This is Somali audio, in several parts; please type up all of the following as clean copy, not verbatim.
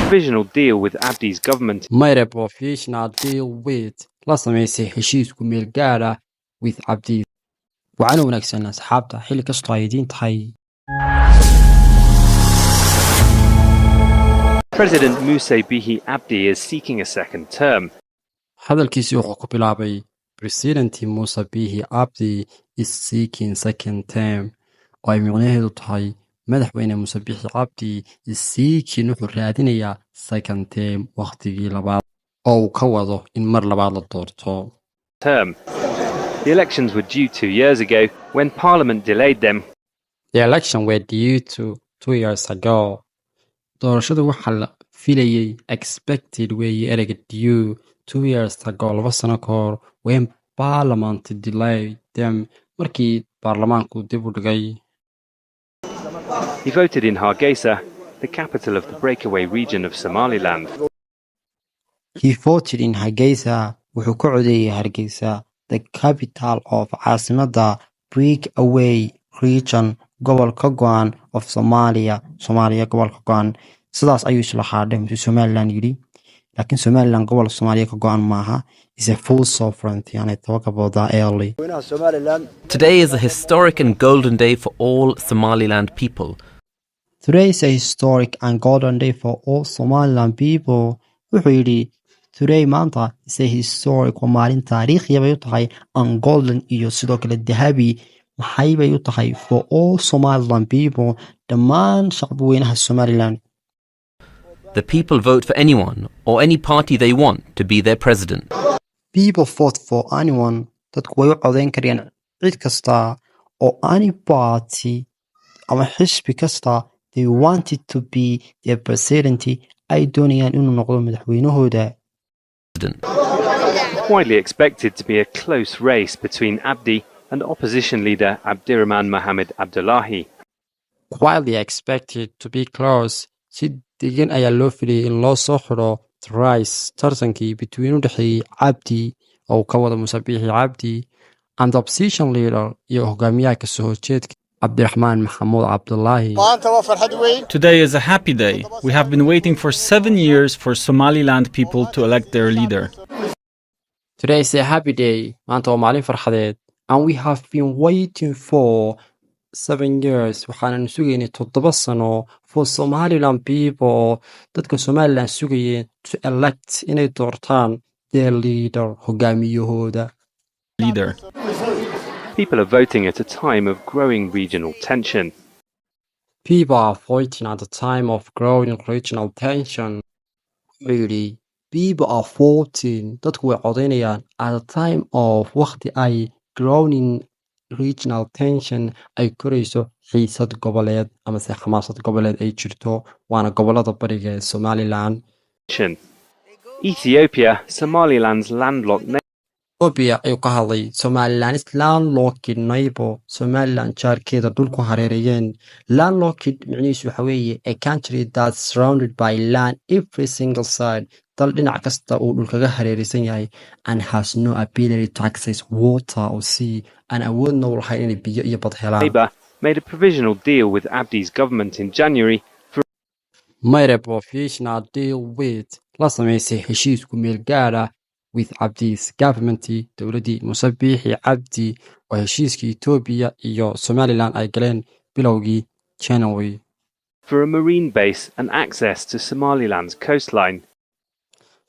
provisional deal with Abdi's government. made a professional deal with la samaysay heshiis ku meel gaar ah with Abdi. waxaana wanaagsan asxaabta xilli kastoo ay idiin tahay President Musa Bihi Abdi is seeking a second term. hadalkiisii wuxuu ku bilaabay President Musa Bihi Abdi is seeking second term oo ay micnaheedu tahay madaxweyne Musa Bihi Abdi is seeking wuxuu raadinayaa second term waqtigii labaad oo uu ka wado in mar labaad la doorto. The elections were due 2 years ago when Parliament delayed them. The election were due to 2 years ago. doorashadu waxaa la filayay expected weeye ereyga due 2 years ago 2 sano ka hor when Parliament delayed them markii baarlamaanku dib u dhigay. He voted in Hargeisa, the capital of the breakaway region of Somaliland. He voted in Hargeisa, wuxuu ka codeeyay Hargeisa, the capital of caasimadda breakaway region gobolka go'an of Soomaaliya gobolka go'an. sidaas ayuu isla xaadhay intuu Somaliland yidhi laakiin Somaliland gobol Soomaaliya ka go'an maaha. Is a full sovereignty and I talk about that early. Today is a historic and golden day for all Somaliland people. Today is a historic and golden day for all Somaliland people. wuxuu yidhi today maanta is a historic waa maalin taariikhiya bay u tahay and golden iyo sidoo kale dahabi maxay bay u tahay for all Somaliland people dhammaan shacbweynaha Somaliland. The people vote for anyone or any party they want to be their president. People vote for anyone dadku way u codeyn karaan cid kasta oo any party ama xisbi kasta they wanted to be their president ay doonayaan inuu noqdo madaxweynahooda. Widely expected to be a close race between Abdi and opposition leader Abdirahman Mohamed Abdullahi. Widely expected to be close. Si degan ayaa loo filayay in loo soo xiro race tartankii between u dhexeeyay Abdi oo ka wada Musa Bihi Abdi and opposition leader iyo hogaamiyaha ka soo horjeedka Abdirahman Mohamed Abdullahi. Today is a happy day. We have been waiting for 7 years for Somaliland people to elect their leader. Today is a happy day. maanta waa maalin farxadeed and we have been waiting for 7 years waxaanan sugaynay 7 sano for Somaliland people dadka Somaliland sugayeen to elect inay doortaan their leader hogaamiyahooda. People are voting at a time of growing regional tension. People are voting at a time of growing regional tension. Really, people are voting dadku way codeynayaan at a time of waqti ay growing regional tension ay korayso xiisad goboleed ama se xamaasad goboleed ay jirto waana gobolada bariga ee Somaliland. Ethiopia, Somaliland's landlocked Ethiopia ayuu ka hadlay Somaliland's landlocked neighbor. Somaliland jaarkeeda dhulku hareerayeen. Landlocked micnihiisu waxa weeye a country that's surrounded by land every single side. dal dhinac kasta uu dhulkaga hareeraysan yahay and has no ability to access water or sea aan awoodna u lahayn inay biyo iyo bad helaan. Labour made a provisional deal with Abdi's government in January for made a professional deal with la samaysay heshiis ku meel gaar ah with Abdi's government dowladii Musa Bihi Abdi oo heshiiskii Ethiopia iyo Somaliland ay galeen bilowgii January for a marine base and access to Somaliland's coastline.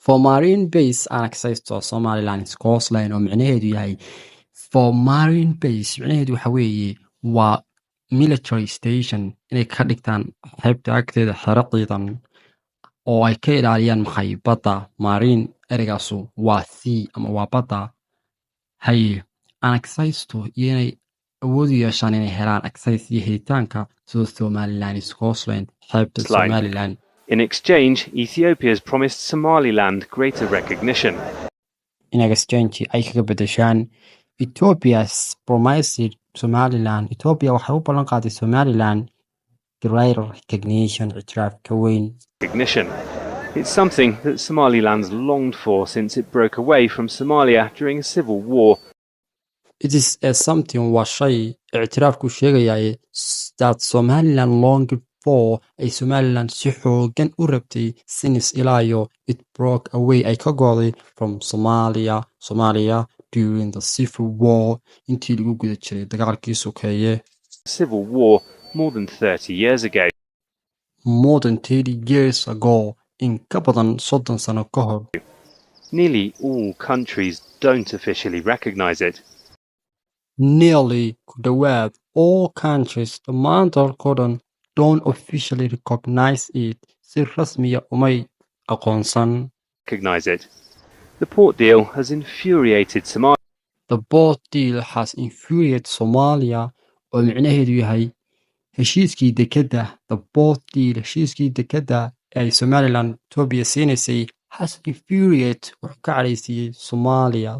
For marine base and access to Somaliland's coastline oo micnaheedu yahay for marine base micnaheedu waxa weeye waa military station inay ka dhigtaan xeebta agteeda xero ciidan oo ay ka ilaaliyaan maxay badda. Marine ereygaas waa sea ama waa badda. haye an access to inay awood u yeeshaan inay helaan access iyo helitaanka to Somaliland's coastline xeebta Somaliland. In exchange, Ethiopia has promised Somaliland greater recognition. In exchange, ay kaga bedeshaan Ethiopia's promised Somaliland. Ethiopia waxay u ballan qaaday Somaliland greater recognition ictiraaf ka weyn. It's something that Somaliland's longed for since it broke away from Somalia during a civil war. It is something waa shay ictiraafku sheegaya that Somaliland longed 2004 ay Somaliland si xoogan u rabtay sinis ilaayo it broke away ay ka go'day from Somalia during the civil war intii lagu guda jiray dagaalkii sokeeye. Civil war more than 30 years ago. More than 30 years ago, in ka badan 30 sano ka hor. Nearly all countries don't officially recognize it. Nearly ku dhawaad all countries dhammaan dalalkoo dhan don't officially recognize it si rasmiya umay aqoonsan. Recognize it. The port deal has infuriated Somalia. The port deal has infuriated Somalia oo micnaheedu yahay heshiiskii dekedda. The port deal heshiiskii dekedda ee ay Somaliland Ethiopia siinaysay has infuriated wuxuu ka cadhaysiyey Somalia.